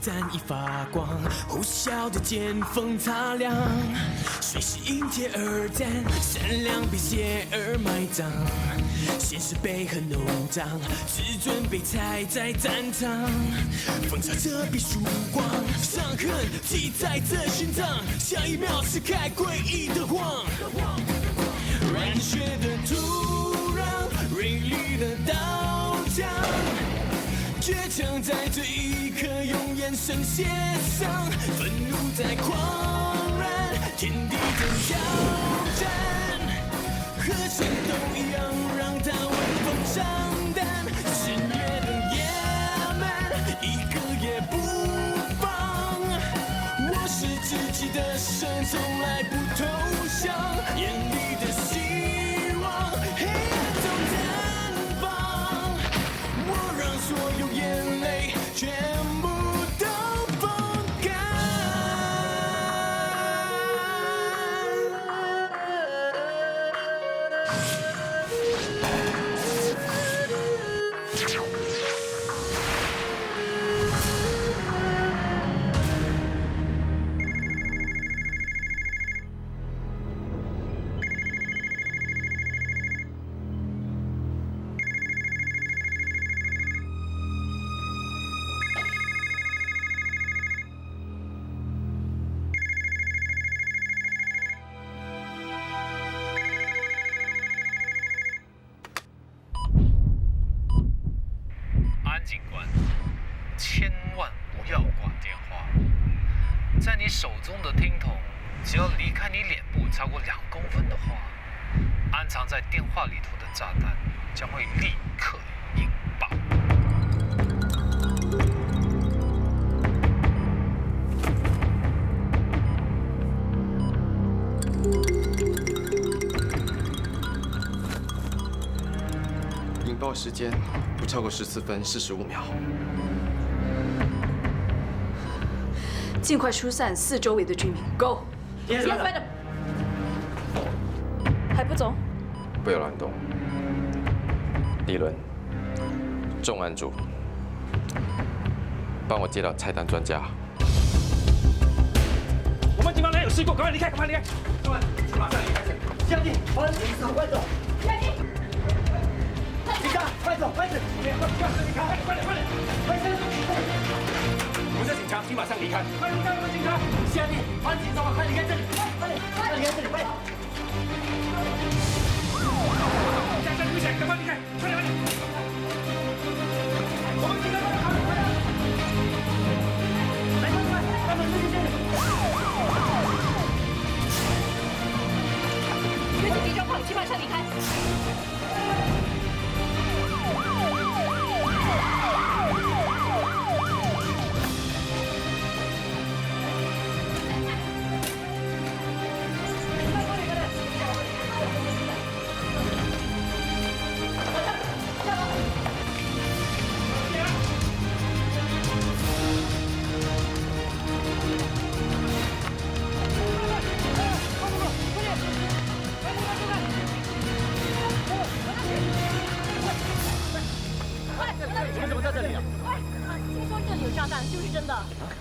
弹已发光，呼啸的剑锋擦亮，随时迎接而战，善良被邪而埋葬，现实被恨弄脏，自尊被踩在战场，风潮遮蔽曙光，伤痕记在这心脏，下一秒撕开诡异的谎，染血的土壤，锐利的刀枪。倔强在这一刻用眼神写上，愤怒在狂燃，天地的挑战，和战斗一样让它闻风丧胆，肆虐的野蛮，一个也不放。我是自己的神，从来不投降，眼里的希望，黑暗中绽放，我让所有眼泪全部都风干。安警官，千万不要挂电话。在你手中的听筒，只要离开你脸部超过2公分的话，安藏在电话里头的炸弹将会立刻引爆。引爆时间不超过14分45秒。尽快疏散4周围的居民。Go！ Yes, madam。还不走？不要乱动。迪伦，重案组，帮我接到拆弹专家。我们警方哪有事故？赶快离开，赶快离开！各位，请马上离开这里。将军，把警察快走！将军，警察，快走，快走！快离开！快点，快点！快点！我们是警察，请马上离开！快离开！我们警察！下令，把警察快离开这里！快点，快离开这里！快点！现在危险，赶快离开！快点，快点！我们警察，快点，快点！来，快快，他们这里！有紧急状况，请马上离开。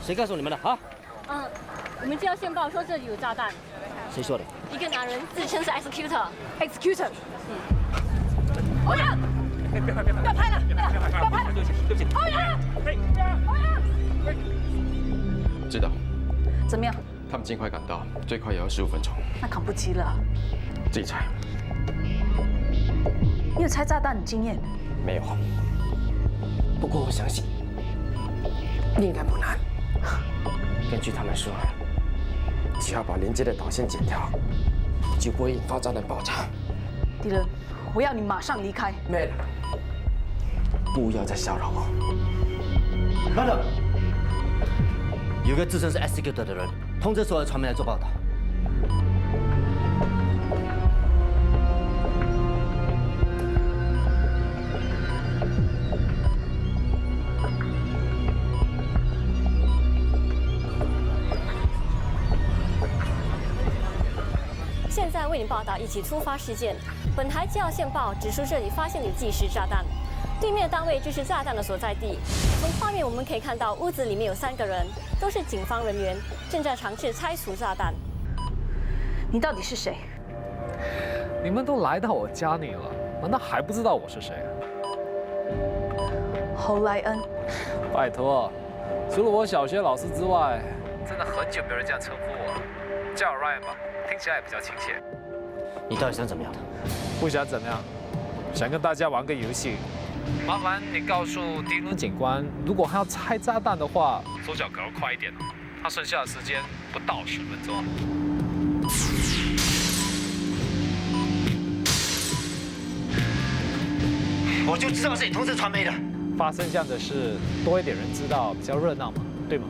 谁告诉你们的啊？我们接到线报说这里有炸弹。谁说的？一个男人自称是 executor。欧阳，不要拍了，不要拍了，对不起。欧阳，知道。怎么样？他们尽快赶到，最快也要15分钟。那赶不及了。自己拆。你有拆炸弹的经验？没有。不过我相信应该不难。根据他们说，只要把连接的导线剪掉，就不会引发炸弹爆炸。迪伦，我要你马上离开。妹的，不要再骚扰我。Madam， 有个自称是 executor 的人，通知所有传媒来做报道。现在为你报道一起突发事件。本台接到线报，指出这里发现有计时炸弹。对面单位就是炸弹的所在地。从画面我们可以看到，屋子里面有3个人，都是警方人员，正在尝试拆除炸弹。你到底是谁？你们都来到我家里了，难道还不知道我是谁？侯莱恩。拜托，除了我小学老师之外，真的很久没有人这样称呼我了。叫我 Ryan 吧，听起来也比较亲切。你到底想怎么样？不想怎么样，想跟大家玩个游戏。麻烦你告诉迪伦警官，如果他要拆炸弹的话，手脚可要快一点哦。他剩下的时间不到10分钟。我就知道是你通知传媒的。发生这样的事，多一点人知道，比较热闹嘛，对吗？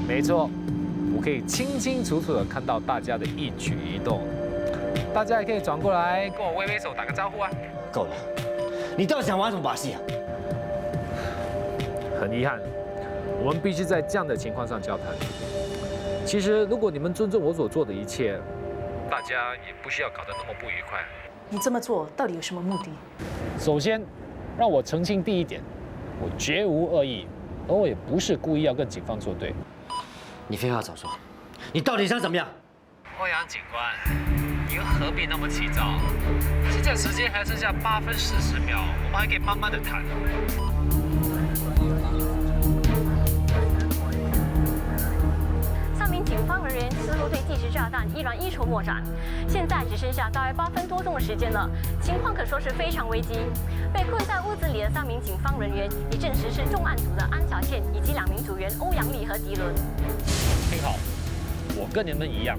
没错，我可以清清楚楚地看到大家的一举一动。大家也可以转过来跟我挥挥手，打个招呼啊。够了，你到底想玩什么把戏啊？很遗憾，我们必须在这样的情况上交谈。其实，如果你们尊重我所做的一切，大家也不需要搞得那么不愉快。你这么做到底有什么目的？首先，让我澄清第一点，我绝无恶意，而我也不是故意要跟警方作对。你废话少说，你到底想怎么样？欧阳警官，你又何必那么急躁？现在时间还剩下8分40秒，我们还可以慢慢的谈。3名警方人员似乎对计时炸弹依然一筹莫展。现在只剩下大约8分多钟的时间了，情况可说是非常危机。被困在屋子里的3名警方人员已证实是重案组的安小倩以及2名组员欧阳丽和迪伦。听好，我跟你们一样，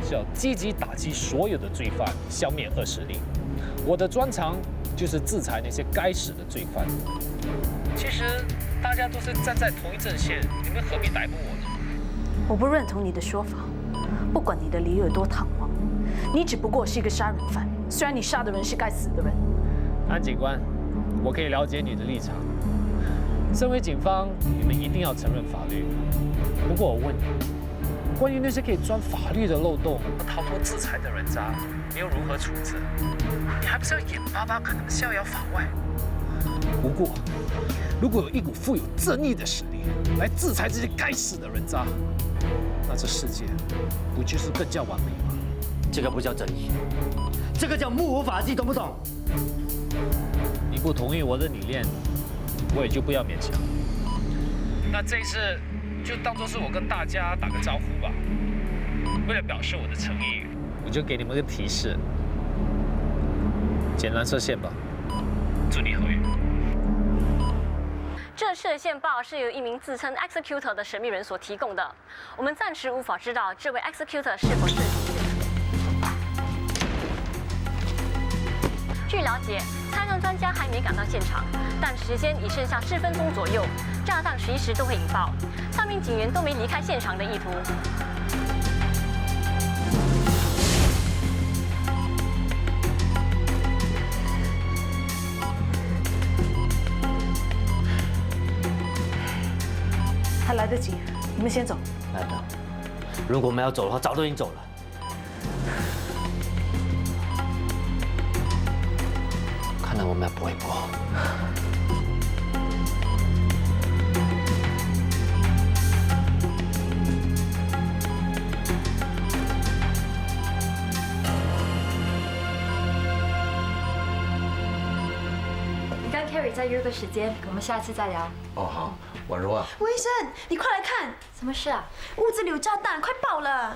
是要积极打击所有的罪犯，消灭恶势力。我的专长就是制裁那些该死的罪犯。其实大家都是站在同一阵线，你们何必逮捕我呢？我不认同你的说法。不管你的理由有多堂皇，你只不过是一个杀人犯。虽然你杀的人是该死的人。安警官，我可以了解你的立场。身为警方，你们一定要承认法律。不过我问你，关于那些可以钻法律的漏洞而逃脱制裁的人渣，你又如何处置？你还不是要眼巴巴看他们逍遥法外？不过，如果有一股富有正义的势力来制裁这些该死的人渣，那这世界不就是更加完美吗？这个不叫正义，这个叫目无法纪，懂不懂？你不同意我的理念，我也就不要勉强。那这一次就当作是我跟大家打个招呼吧。为了表示我的诚意，我就给你们个提示：捡蓝色线吧。祝你好运。这次的线报是由一名自称 Executor 的神秘人所提供的，我们暂时无法知道这位 Executor 是否是。据了解，拆弹专家还没赶到现场，但时间已剩下10分钟左右，炸弹随时都会引爆，3名警员都没离开现场的意图。还来得及，你们先走。来的，如果我们要走的话，早都已经走了。看来我们要搏一搏。你跟 Carrie 再约个时间，我们下次再聊。哦，好，婉柔啊。魏医生，你快来看，什么事啊？屋子里有炸弹，快爆了！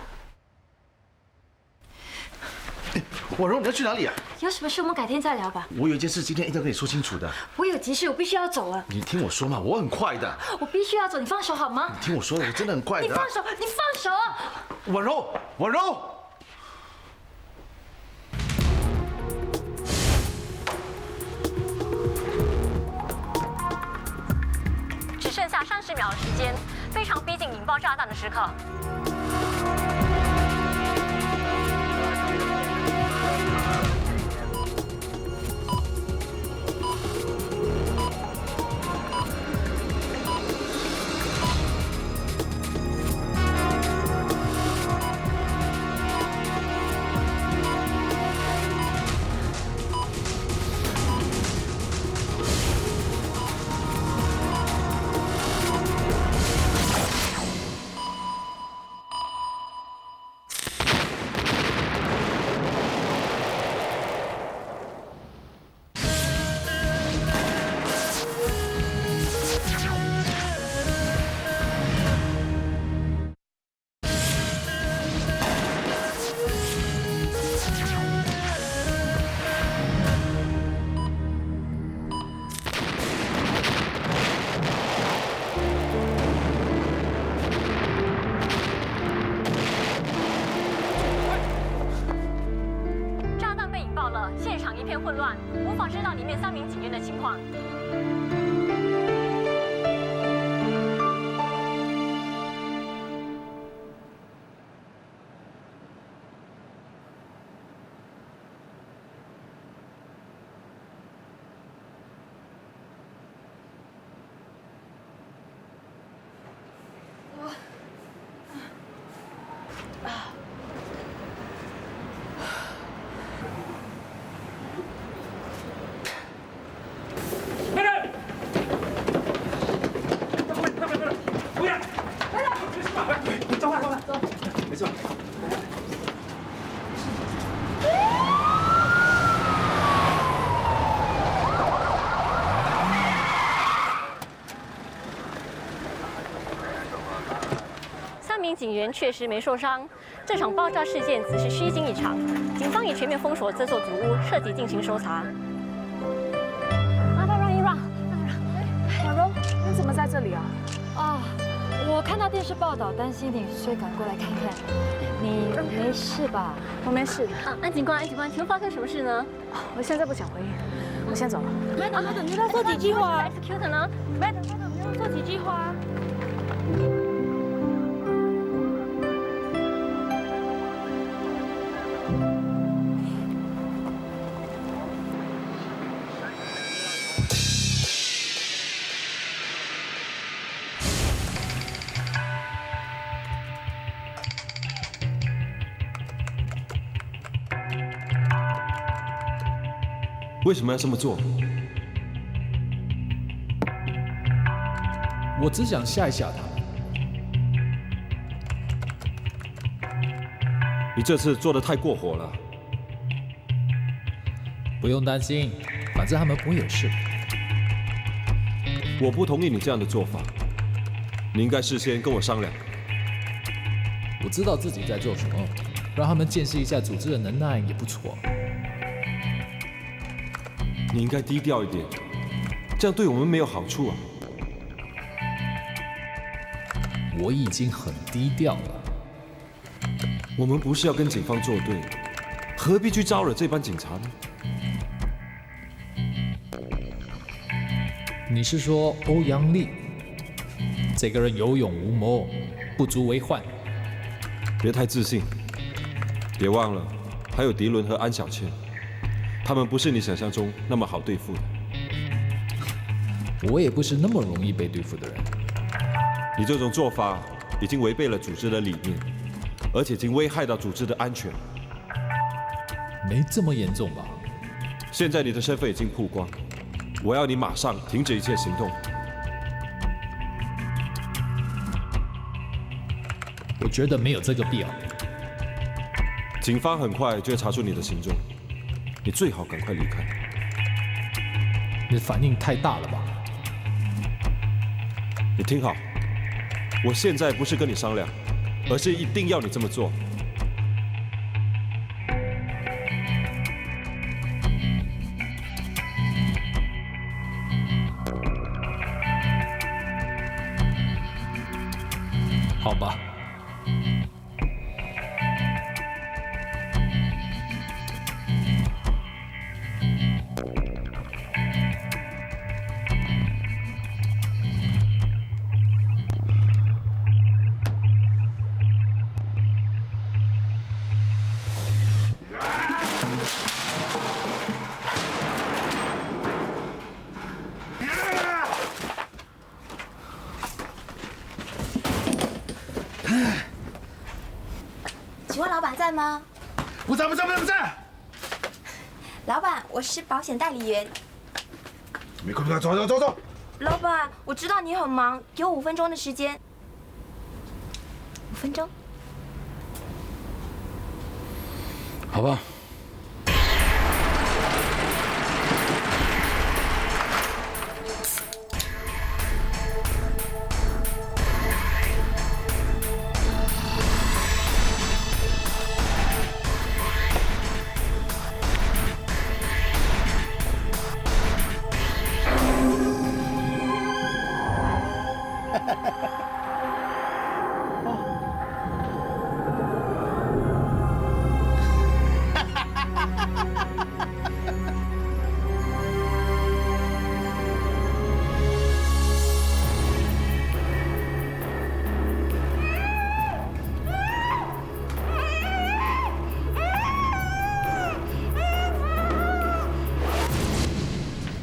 婉柔，你要去哪里啊？有什么事我们改天再聊吧。我有一件事今天一定要跟你说清楚的。我有急事，我必须要走了。你听我说嘛，我很快的。我必须要走，你放手好吗？你听我说的，我真的很快的。你放手，你放手！婉柔，婉柔。只剩下30秒的时间，非常逼近引爆炸弹的时刻。混乱，无法知道里面3名警员的情况。3名警员确实没受伤，这场爆炸事件只是虚惊一场。警方已全面封锁这座祖屋，彻底进行搜查。麻烦让一让，婉柔，你怎么在这里啊？哦，我看到电视报道，担心你，所以赶过来看看。你没事吧？我没事。安警官，请问发生什么事呢？我现在不想回应，我先走了。Madam，你要做几句话 ？Execute 呢 ？Madam，你要做几句话？为什么要这么做？我只想吓一吓他们。你这次做得太过火了。不用担心，反正他们不会有事。我不同意你这样的做法，你应该事先跟我商量。我知道自己在做什么，让他们见识一下组织的能耐也不错。你应该低调一点，这样对我们没有好处啊。我已经很低调了。我们不是要跟警方作对，何必去招惹这班警察呢？你是说欧阳立？这个人有勇无谋，不足为患。别太自信，别忘了还有迪伦和安小倩。他们不是你想象中那么好对付的。我也不是那么容易被对付的人。你这种做法已经违背了组织的理念，而且已经危害到组织的安全。没这么严重吧？现在你的身份已经曝光，我要你马上停止一切行动。我觉得没有这个必要。警方很快就会查出你的行踪。你最好赶快离开。你反应太大了吧？你听好，我现在不是跟你商量，而是一定要你这么做。好吧。请问老板在吗？不在。老板，我是保险代理员。没空，走。老板，我知道你很忙，给我5分钟的时间。5分钟。好吧。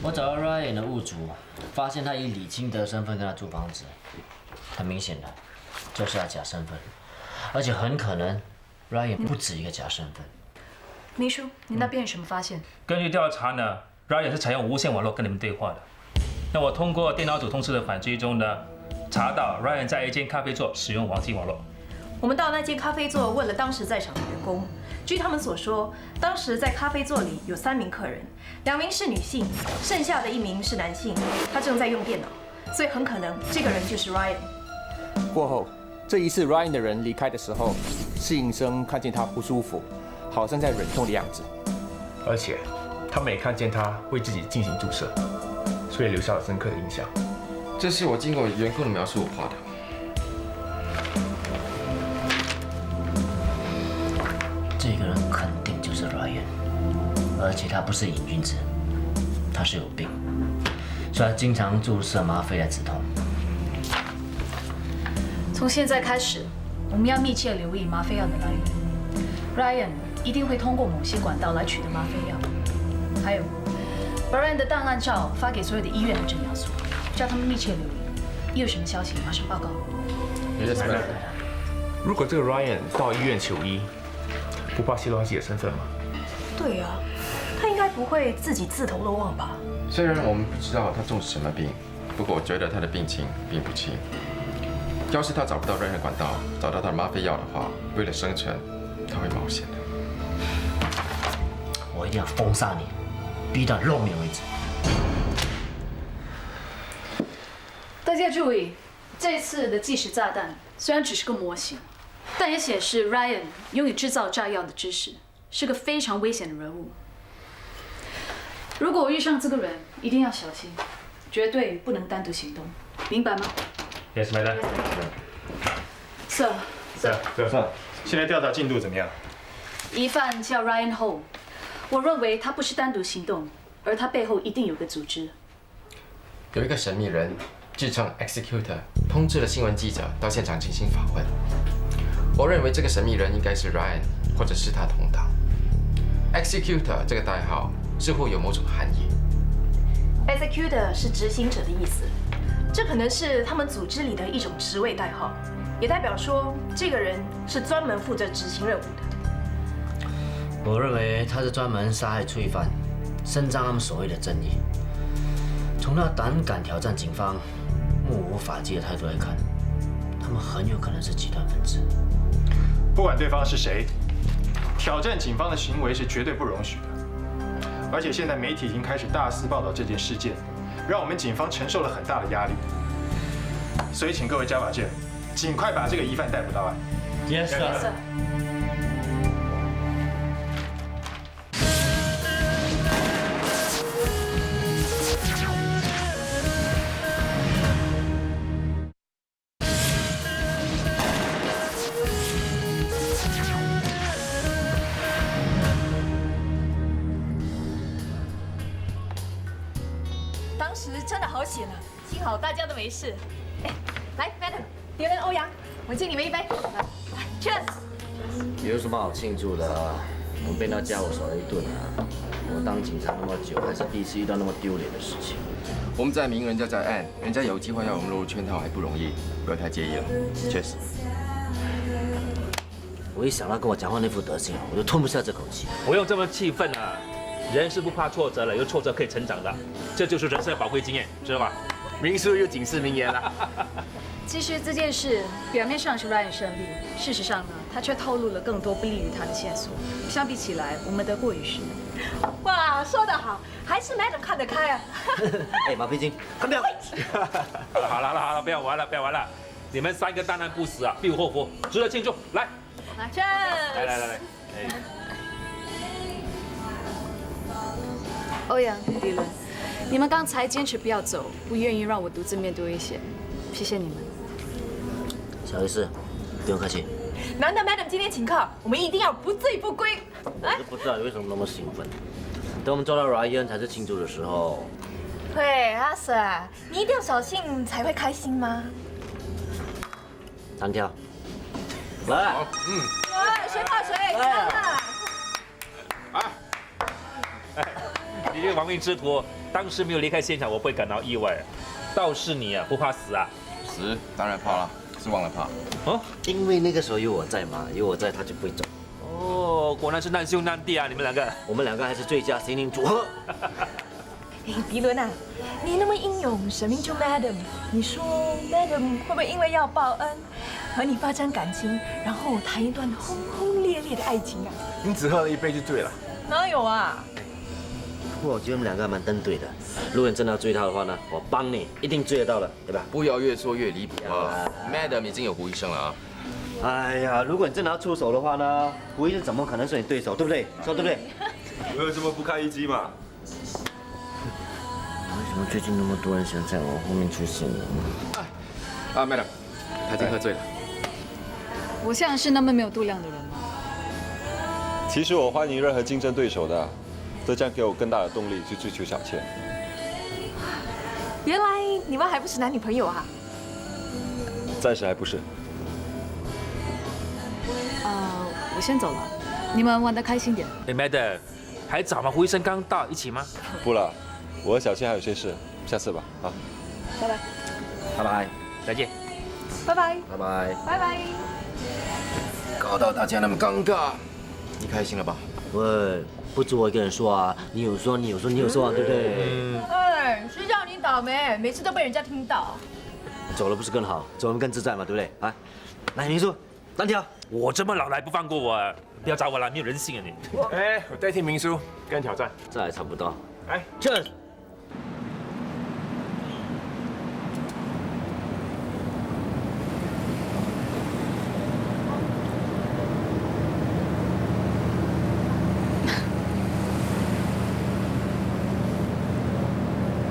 我找到 Ryan 的屋主，发现他以李清德身份跟他租房子，很明显的，就是他假身份，而且很可能 Ryan 不止一个假身份。秘书，你那边有什么发现？根据调查呢 ，Ryan 是采用无线网络跟你们对话的。那我通过电脑组通知的反追踪呢，查到 Ryan 在一间咖啡座使用网际网络。我们到那间咖啡座问了当时在场的员工，据他们所说，当时在咖啡座里有3名客人，2名是女性，剩下的1名是男性，他正在用电脑，所以很可能这个人就是 Ryan。过后，这疑似 Ryan 的人离开的时候，侍应生看见他不舒服，好像在忍痛的样子，而且他们也看见他为自己进行注射，所以留下了深刻的印象。这是我经过员工的描述画的。这个人肯定就是 Ryan， 而且他不是瘾君子，他是有病，所以他经常注射吗啡来止痛。从现在开始，我们要密切留意吗啡药的来源。Ryan 一定会通过某些管道来取得吗啡药。还有，把 Ryan 的档案照发给所有的医院和诊疗所，叫他们密切留意。一有什么消息，马上报告。如果这个 Ryan 到医院求医，不怕泄露他自己的身份吗？对呀，他应该不会自己自投罗网吧？虽然我们不知道他中什么病，不过我觉得他的病情并不轻。要是他找不到任何管道找到他的吗啡药的话，为了生存，他会冒险的。我一定要封杀你，逼到露面为止。大家注意，这次的计时炸弹虽然只是个模型，但也显示 Ryan 拥有制造炸药的知识，是个非常危险的人物。如果我遇上这个人，一定要小心，绝对不能单独行动，明白吗 ？Yes, madam. Sir. Sir. 现在调查进度怎么样？疑犯叫 Ryan Ho， 我认为他不是单独行动，而他背后一定有个组织。有一个神秘人自称 Executor， 通知了新闻记者到现场进行访问。我认为这个神秘人应该是 Ryan， 或者是他同党。Executor 这个代号似乎有某种含义。Executor 是执行者的意思，这可能是他们组织里的一种职位代号，也代表说这个人是专门负责执行任务的。我认为他是专门杀害罪犯，伸张他们所谓的正义。从他胆敢挑战警方、目无法纪的态度来看，他们很有可能是极端分子。不管对方是谁，挑战警方的行为是绝对不容许的。而且现在媒体已经开始大肆报道这件事件，让我们警方承受了很大的压力。所以请各位加把劲，尽快把这个疑犯逮捕到案。Yes, sir. 当时真的好险啊，幸好大家都没事。哎，来 ，Madam， 迪伦、欧阳，我敬你们一杯。来 ，Cheers！ 有什么好庆祝的啊？我被那家伙耍了一顿啊！我当警察那么久，还是第一次遇到那么丢脸的事情。我们在明，人家在暗，人家有机会要我们落入圈套还不容易，不要太介意了。Cheers！ 我一想到跟我讲话那副德行，我就吞不下这口气。不用这么气愤啊！人是不怕挫折了，有挫折可以成长的，这就是人生的宝贵经验，知道吧？明叔又警示名言了。其实这件事表面上是 Ryan 胜利，事实上呢，他却透露了更多不利于他的线索。相比起来，我们得过于失。哇，说得好，还是 Madam 看得开啊。哎，马屁精，看表。好了，不要玩了，你们3个当然不死啊，必有后福，值得庆祝。来，Cheers！ 来，欧阳、迪伦，你们刚才坚持不要走，不愿意让我独自面对危险，谢谢你们。小意思，不用客气。难得 Madam 今天请客，我们一定要不醉不归。我都不知道你为什么那么兴奋。等我们抓到 Ryan 才是庆祝的时候。对，阿 Sir， 你一定要小心才会开心吗？单挑。来。来，谁怕谁？来。你这个亡命之徒，当时没有离开现场，我不会感到意外。倒是你啊，不怕死啊？死当然怕了，是忘了怕。哦，因为那个时候有我在嘛，有我在他就不会走。哦，果然是难兄难弟啊，你们两个。我们两个还是最佳心灵组合。哎，迪伦啊，你那么英勇，神明就 Madam， 你说 Madam 会不会因为要报恩，和你发生感情，然后谈一段轰轰烈烈的爱情啊？你只喝了一杯就醉了。哪有啊？不过我觉得我们两个还蛮登对的。如果你真的要追她的话呢，我帮你，一定追得到的，对吧？不要越说越离谱啊 ！Madam 已经有胡医生了啊。哎呀，如果你真的要出手的话呢，胡医生怎么可能是你对手，对不对？说对不对？我有这么不堪一击嘛？为什么最近那么多人想在我后面出现呢？啊 ，Madam， 他已经喝醉了。我像是那么没有度量的人吗？其实我欢迎任何竞争对手的，这将给我更大的动力去追求小倩。原来你们还不是男女朋友啊？暂时还不是。我先走了，你们玩得开心点。哎 ，Madam， 还早吗？胡医生刚到，一起吗？不了，我和小倩还有些事，下次吧，啊。拜拜。拜拜，再见。拜拜。拜拜。拜拜。搞到大家那么尴尬，你开心了吧？喂，不止我一个人说啊，你有说，你有说，你有说啊，对不对？哎，谁叫你倒霉，每次都被人家听到。走了不是更好，走了更自在嘛，对不对？啊，来，明叔，单挑。我这么老来不放过我，不要找我了，没有人性啊你！哎，我代替明叔跟你挑战，这还差不多。来 ，Cheers！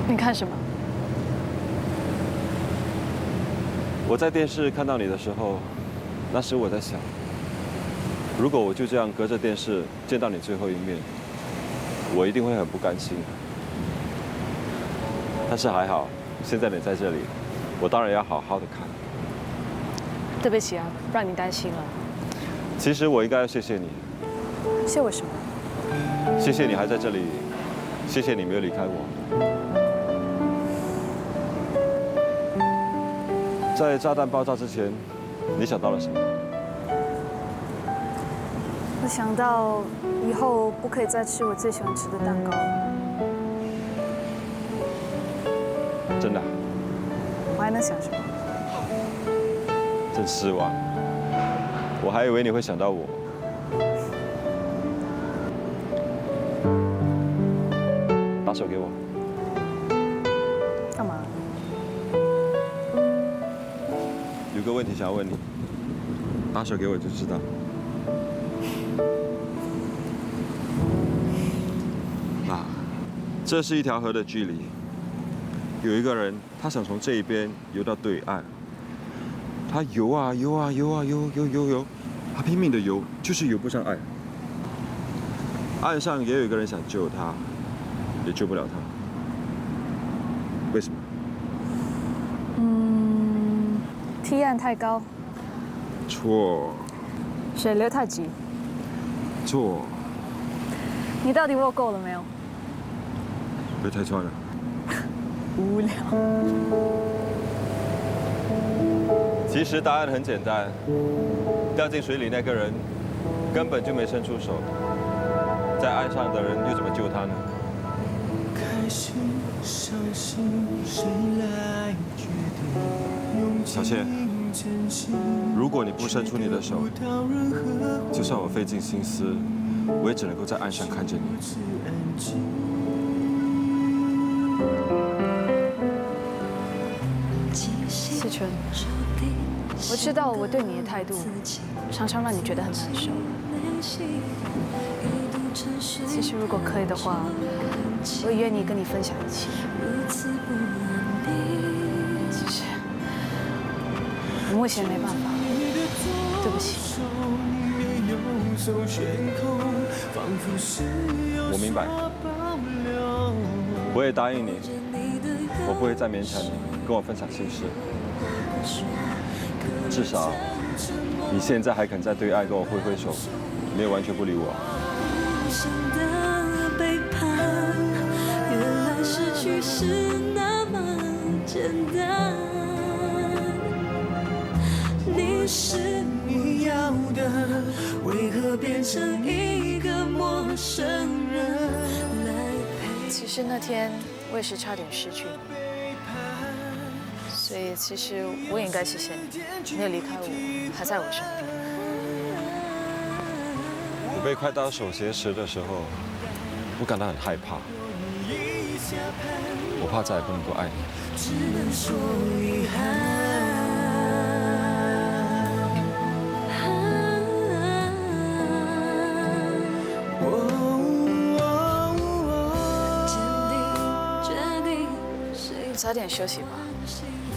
你看什么？我在电视看到你的时候，那时我在想，如果我就这样隔着电视见到你最后一面，我一定会很不甘心。但是还好，现在你在这里，我当然要好好的看。对不起啊，让你担心了。其实我应该要谢谢你，谢我什么？谢谢你还在这里，谢谢你没有离开我。在炸弹爆炸之前，你想到了什么？我想到以后不可以再吃我最喜欢吃的蛋糕了。真的？我还能想什么？真失望，我还以为你会想到我。把手给我。干嘛？有个问题想要问你，把手给我就知道。那，这是一条河的距离，有一个人，他想从这一边游到对岸。他游啊游啊游啊游，他拼命的游，就是游不上岸。岸上也有一个人想救他，也救不了他。为什么？梯岸太高。错。水流太急。错。你到底握够了没有？被拆穿了。无聊。其实答案很简单，掉进水里那个人根本就没伸出手，在岸上的人又怎么救他呢？小倩，如果你不伸出你的手，就算我费尽心思，我也只能够在岸上看着你。思纯，我知道我对你的态度常常让你觉得很难受。其实如果可以的话，我也愿意跟你分享一切。其实我目前没办法，对不起。我明白，我也答应你，我不会再勉强你跟我分享心事。至少你现在还肯在对岸跟我挥挥手，没有完全不理我。会是那么简单。你是你要的，为何变成一个陌生人？其实那天我也是差点失去你，所以其实我也应该谢谢你，没有离开我，还在我身边。我被快到手挟持的时候，我感到很害怕，我怕再也不能够爱你。只能说遗憾。早点休息吧，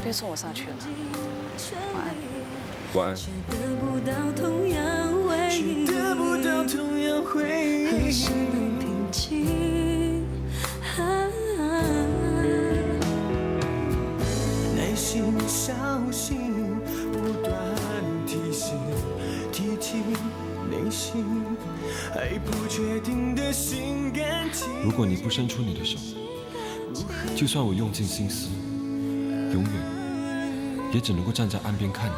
别送我上去了。晚安。晚安。得不到同样回应，得不到同样回应，何时能平静？耐心小心，不断提醒，提起内心还不确定的心感情。如果你不伸出你的手，就算我用尽心思，永远也只能够站在岸边看你。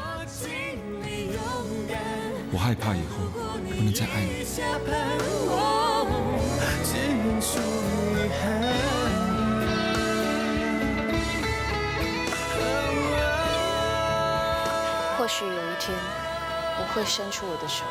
我害怕以后不能再爱你。只能说遗憾。或许有一天，我会伸出我的手。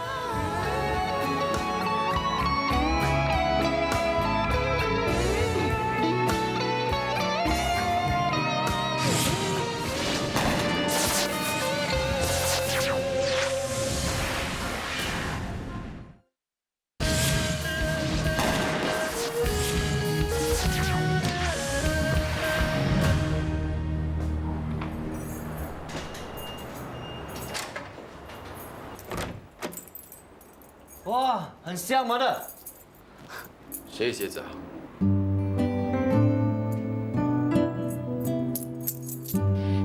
哇，很香嘛的。谁的鞋子啊？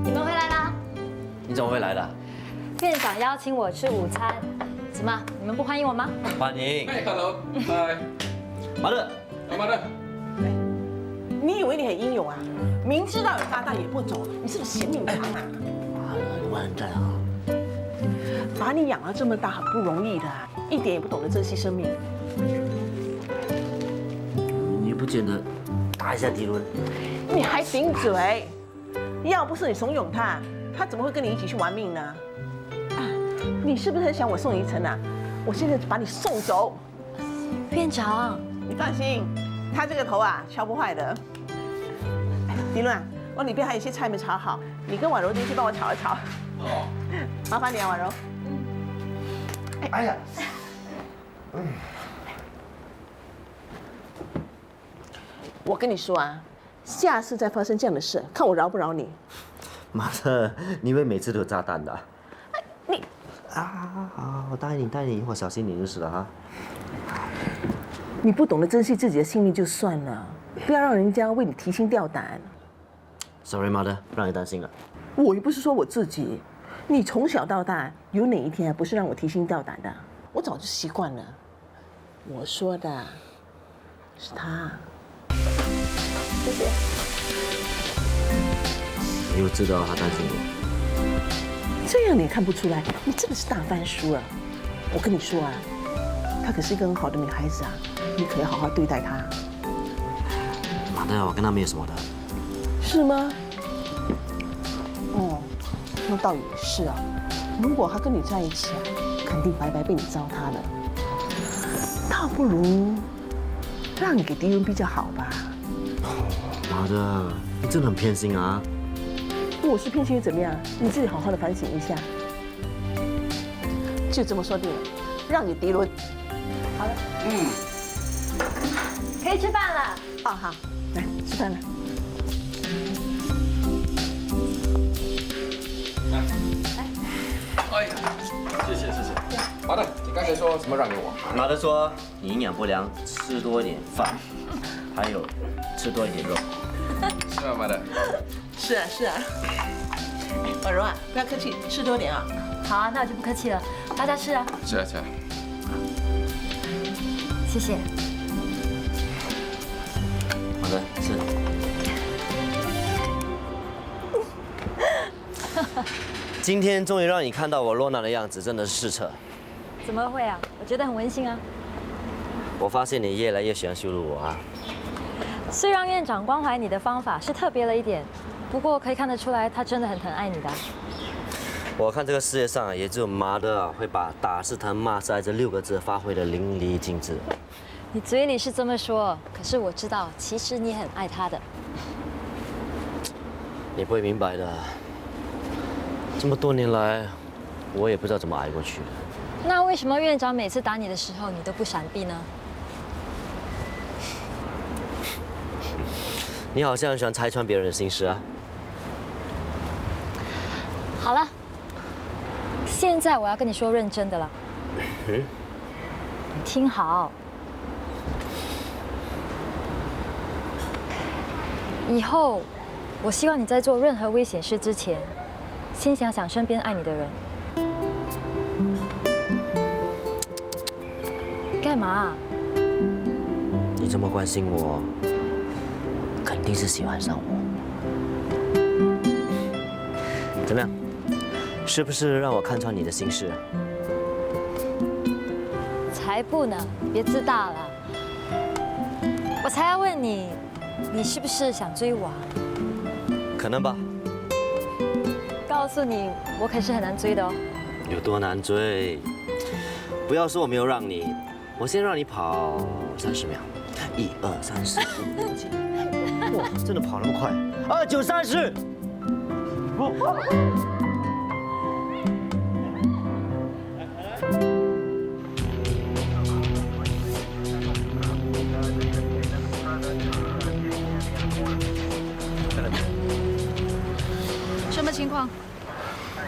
你们回来啦！你怎么会来的？院长邀请我吃午餐，怎么？你们不欢迎我吗？欢迎。嗨 ，Hello， 嗨，马乐，马乐。你以为你很英勇啊？明知道有炸弹也不走，你是不是嫌命长啊？你完蛋啊！把你养到这么大很不容易的，一点也不懂得珍惜生命。你不觉得打一下迪伦？你还顶嘴！要不是你怂恿他，他怎么会跟你一起去玩命呢？啊，你是不是很想我送你一程啊？我现在就把你送走。院长，你放心，他这个头啊敲不坏的。迪伦啊，我里边还有一些菜没炒好，你跟婉柔进去帮我炒一炒。哦，麻烦你啊，婉柔。哎呀，我跟你说啊，下次再发生这样的事，看我饶不饶你。马乐，你以为每次都有炸弹的？你好，我答应你，以后小心点就是了哈。你不懂得珍惜自己的性命就算了，不要让人家为你提心吊胆。Sorry， 妈的，让你担心了。我又不是说我自己，你从小到大有哪一天不是让我提心吊胆的？我早就习惯了。我说的是他。谢谢。你又知道他担心我，这样你也看不出来，你真的是大番薯啊！我跟你说啊，她可是一个很好的女孩子啊，你可要好好对待她。妈的，我跟他没有什么的。是吗？哦，那倒也是啊。如果他跟你在一起啊，肯定白白被你糟蹋了。倒不如让你给敌人比较好吧。妈的，你真的很偏心啊！我是偏心又怎么样？你自己好好的反省一下。就这么说定了，让给迪伦。好了，可以吃饭了。哦，好，来吃饭了。哎，谢谢。马德，你刚才说什么让给我？马德说你营养不良，吃多一点饭，还有吃多一点肉。是吗，马德？是啊。婉柔啊，不要客气，吃多点啊。好啊，那我就不客气了，大家吃啊。吃啊。谢谢。好的，吃。今天终于让你看到我落难的样子，真的是失策。怎么会啊？我觉得很温馨啊。我发现你越来越喜欢羞辱我啊。虽然院长关怀你的方法是特别了一点，不过可以看得出来，他真的很疼爱你的。我看这个世界上也只有妈的会把“打是疼，骂是爱”这6个字发挥得淋漓尽致。你嘴里是这么说，可是我知道，其实你很爱他的。你不会明白的。这么多年来，我也不知道怎么挨过去的。那为什么院长每次打你的时候，你都不闪避呢？你好像很喜欢拆穿别人的心事啊。好了，现在我要跟你说认真的了。你听好，以后我希望你在做任何危险事之前，先想想身边爱你的人。干嘛？你这么关心我，肯定是喜欢上我。怎么样？是不是让我看穿你的心事？才不呢！别自大了。我才要问你，你是不是想追我啊？可能吧。告诉你，我可是很难追的哦。有多难追？不要说我没有让你，我先让你跑30秒。1、2、3、4、5、6、7。哇，真的跑那么快！2、9、30。什么情况？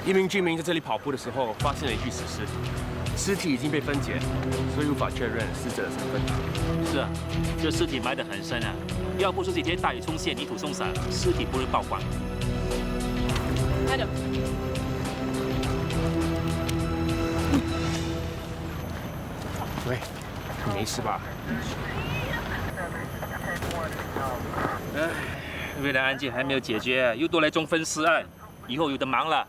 一名居民在这里跑步的时候，发现了一具死尸，尸体已经被分解，所以无法确认死者的身份。是啊，这尸体埋得很深啊，要不是这几天大雨冲陷、泥土松散，尸体不会曝光。Madam， 喂，你没事吧？哎，为了案件还没有解决，又多来宗分尸案，以后有的忙了。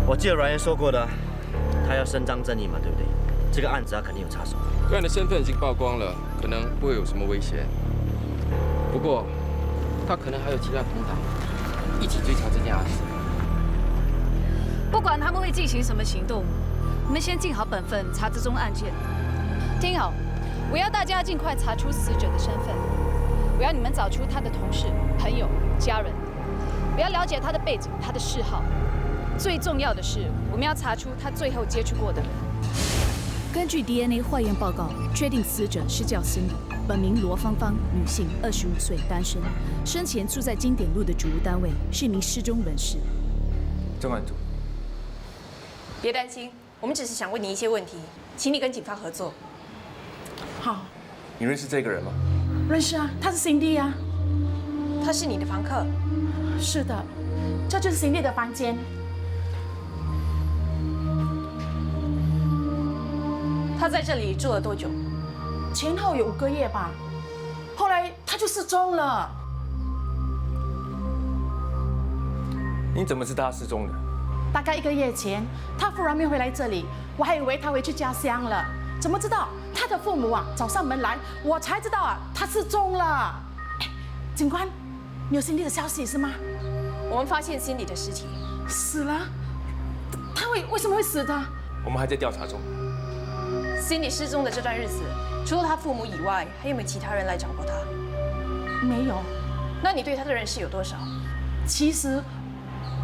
我记得Ryan说过的，他要伸张正义嘛，对不对？这个案子他肯定有插手。Ryan的身份已经曝光了，可能不会有什么危险。不过，他可能还有其他同党一起追查这件案子。不管他们会进行什么行动，你们先尽好本分，查这宗案件。听好，我要大家尽快查出死者的身份。我要你们找出他的同事、朋友、家人。我要了解他的背景、他的嗜好。最重要的是，我们要查出他最后接触过的人。根据 DNA 化验报告，确定死者是叫Cindy，本名罗芳芳，女性，25岁，单身，生前住在经典路的主屋单位，是一名失踪人士。重案组，别担心，我们只是想问你一些问题，请你跟警方合作。好，你认识这个人吗？认识啊，他是Cindy啊。他是你的房客？是的，这就是Cindy的房间。他在这里住了多久？前后有5个月吧。后来他就失踪了。你怎么知道他失踪的？大概1个月前，他忽然没回来这里，我还以为他回去家乡了。怎么知道他的父母啊找上门来，我才知道啊他失踪了。警官，你有Cindy的消息是吗？我们发现Cindy的尸体死了。他为什么会死的？我们还在调查中。Cindy失踪的这段日子，除了他父母以外，还有没有其他人来找过他？没有。那你对他的认识有多少？其实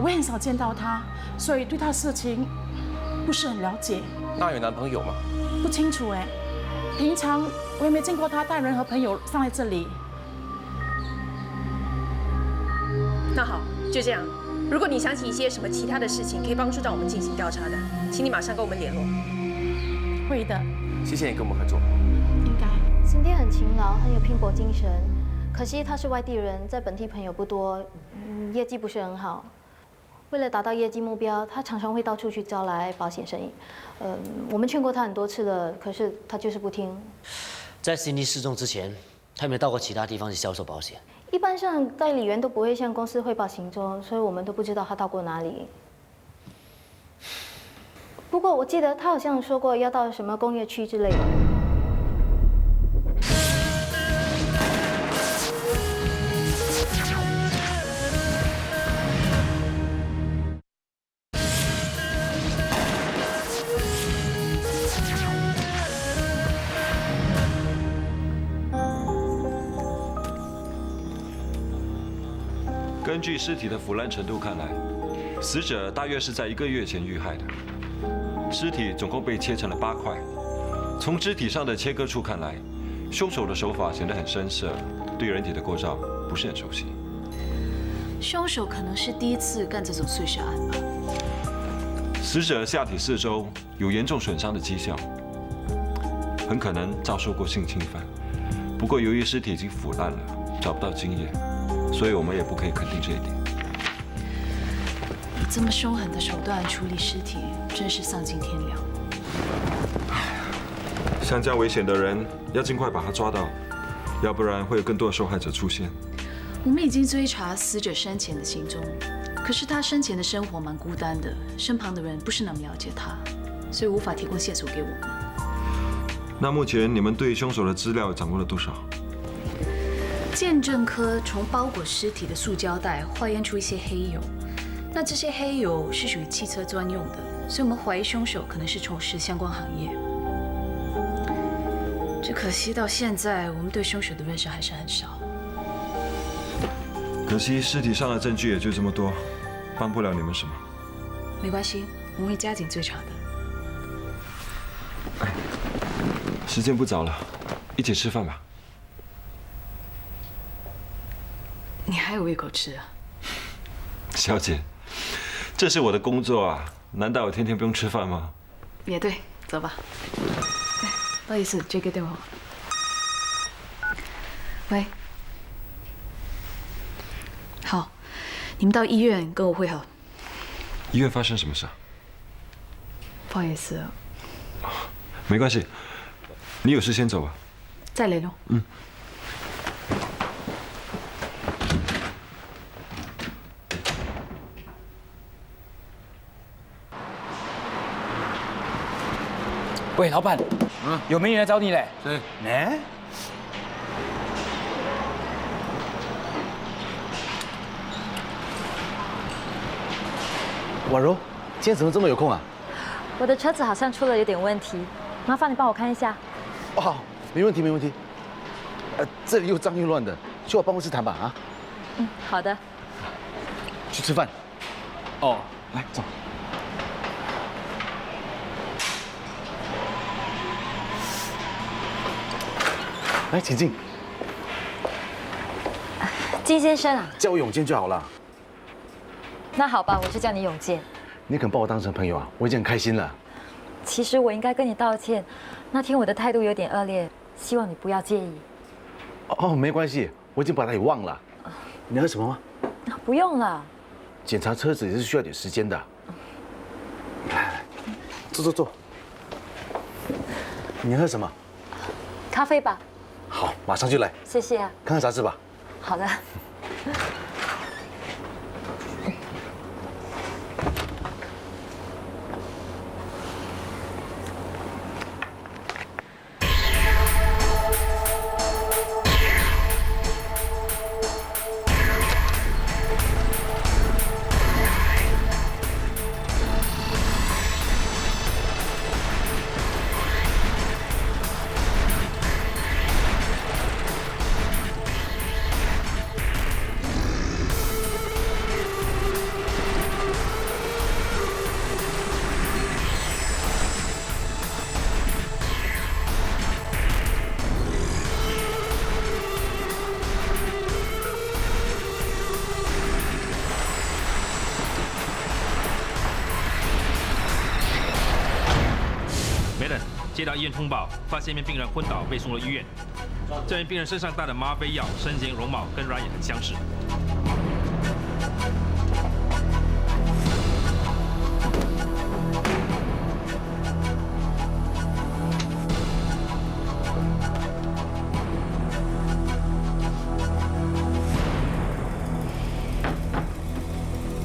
我也很少见到他，所以对他的事情不是很了解。那有男朋友吗？不清楚哎，平常我也没见过他带人和朋友上来这里。那好，就这样。如果你想起一些什么其他的事情，可以帮助到我们进行调查的，请你马上跟我们联络。会的。谢谢你跟我们合作。应该。Cindy很勤劳，很有拼搏精神。可惜他是外地人，在本地朋友不多，业绩不是很好。为了达到业绩目标，他常常会到处去招来保险生意。我们劝过他很多次了，可是他就是不听。在Cindy失踪之前，他有没有到过其他地方去销售保险？一般上代理员都不会向公司汇报行踪，所以我们都不知道他到过哪里。不过我记得他好像说过要到什么工业区之类的。根据尸体的腐烂程度看来，死者大约是在1个月前遇害的。尸体总共被切成了8块。从肢体上的切割处看来，凶手的手法显得很生涩，对人体的构造不是很熟悉。凶手可能是第一次干这种碎尸案吧。死者下体四周有严重损伤的迹象，很可能遭受过性侵犯。不过由于尸体已经腐烂了，找不到精液。 所以我们也不可以肯定这一点。以这么凶狠的手段处理尸体，真是丧尽天良。像这样危险的人，要尽快把他抓到，要不然会有更多的受害者出现。我们已经追查死者生前的行踪，可是他生前的生活蛮孤单的，身旁的人不是那么了解他，所以无法提供线索给我们。那目前你们对凶手的资料掌握了多少？ 鉴证科从包裹尸体的塑胶袋化验出一些黑油，那这些黑油是属于汽车专用的，所以我们怀疑凶手可能是从事相关行业。只可惜到现在，我们对凶手的认识还是很少。可惜尸体上的证据也就这么多，帮不了你们什么。没关系，我们会加紧追查的。时间不早了，一起吃饭吧。 你还有胃口吃啊，小姐，这是我的工作啊，难道我天天不用吃饭吗？也对，走吧。不好意思，接个电话。喂，好，你们到医院跟我会合。医院发生什么事啊？不好意思，没关系，你有事先走吧。再联络。嗯。 喂，老板，有美女来找你嘞。谁？哎，婉柔，今天怎么这么有空啊？我的车子好像出了有点问题，麻烦你帮我看一下。哦，好，没问题，没问题。这里又脏又乱的，去我办公室谈吧啊。嗯，好的。去吃饭。哦，来走。 来，请进。金先生啊，叫我永健就好了。那好吧，我就叫你永健。你肯把我当成朋友啊，我已经很开心了。其实我应该跟你道歉，那天我的态度有点恶劣，希望你不要介意。哦，没关系，我已经把它给忘了。你喝什么吗？不用了。检查车子也是需要点时间的。来，坐坐坐。你喝什么？咖啡吧。 好，马上就来。谢谢啊。看看杂志吧。好的。接到医院通报，发现一名病人昏倒，被送了医院。这名病人身上带的吗啡药，身形容貌跟 Ryan 很相似。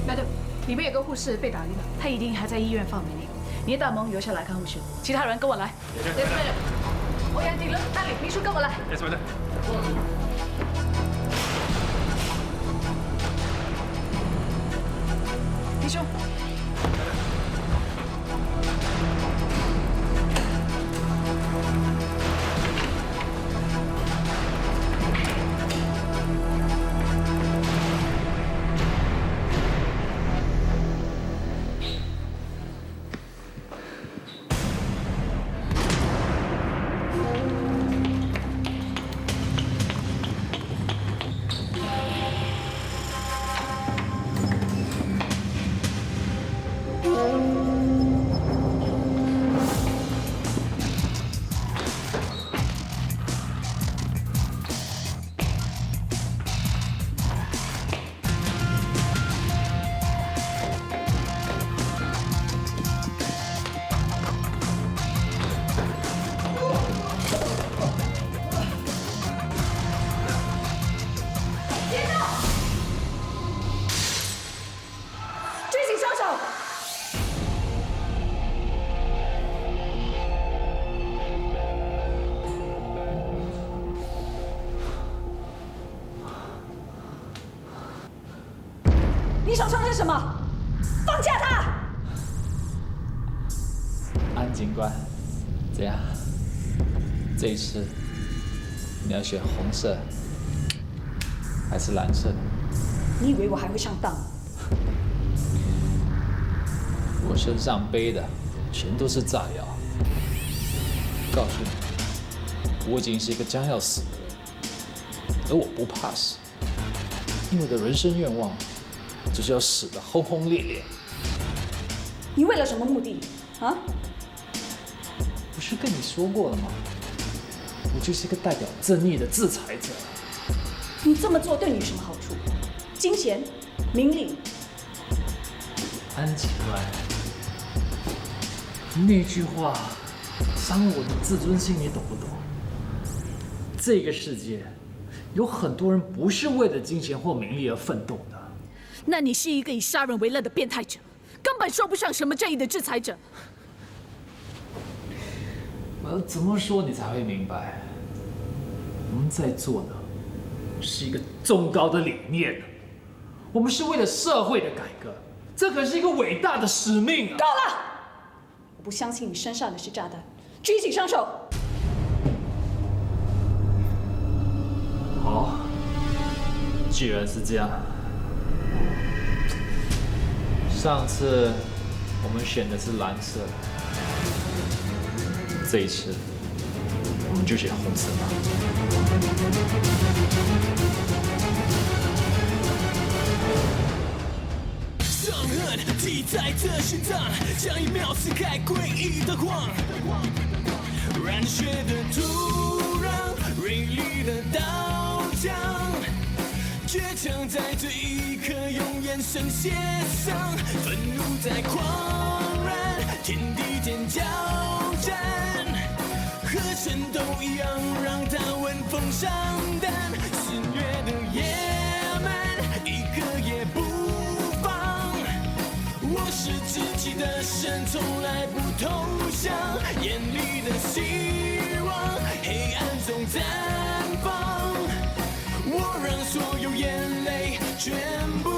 Madam，里面有个护士被打晕了，他一定还在医院范围内。你大蒙留下来看后事，其他人跟我来。Yes, madam。欧阳景伦、那里秘书跟我来。Yes, madam。秘书。你手上的是什么？放下他！安警官，怎样？这一次你要选红色还是蓝色？你以为我还会上当？我身上背的全都是炸药。告诉你，我已经是一个将要死的人，而我不怕死，因为我的人生愿望就是要死得轰轰烈烈。你为了什么目的？啊？不是跟你说过了吗？我就是一个代表正义的制裁者。你这么做对你有什么好处？金钱、名利？安警官，那句话伤我的自尊心，你懂不懂？这个世界有很多人不是为了金钱或名利而奋斗的。那你是一个以杀人为乐的变态者，根本说不上什么正义的制裁者。我要怎么说你才会明白？我们在做的是一个崇高的理念，我们是为了社会的改革，这可是一个伟大的使命啊！够了！我不相信你身上的是炸弹，举起双手！好，既然是这样，上次我们选的是蓝色，这一次我们就选红色吧。伤痕记在这心脏，将一秒撕开诡异的光，染血的土壤，锐利的刀枪，倔强在这一刻用眼神写上，愤怒在狂燃，天地间交战，和戦斗一样让它闻风丧胆，肆虐的野蛮，一个也不放。我是自己的神，从来不投降，眼里的希望，黑暗中绽放。我让所有眼泪全部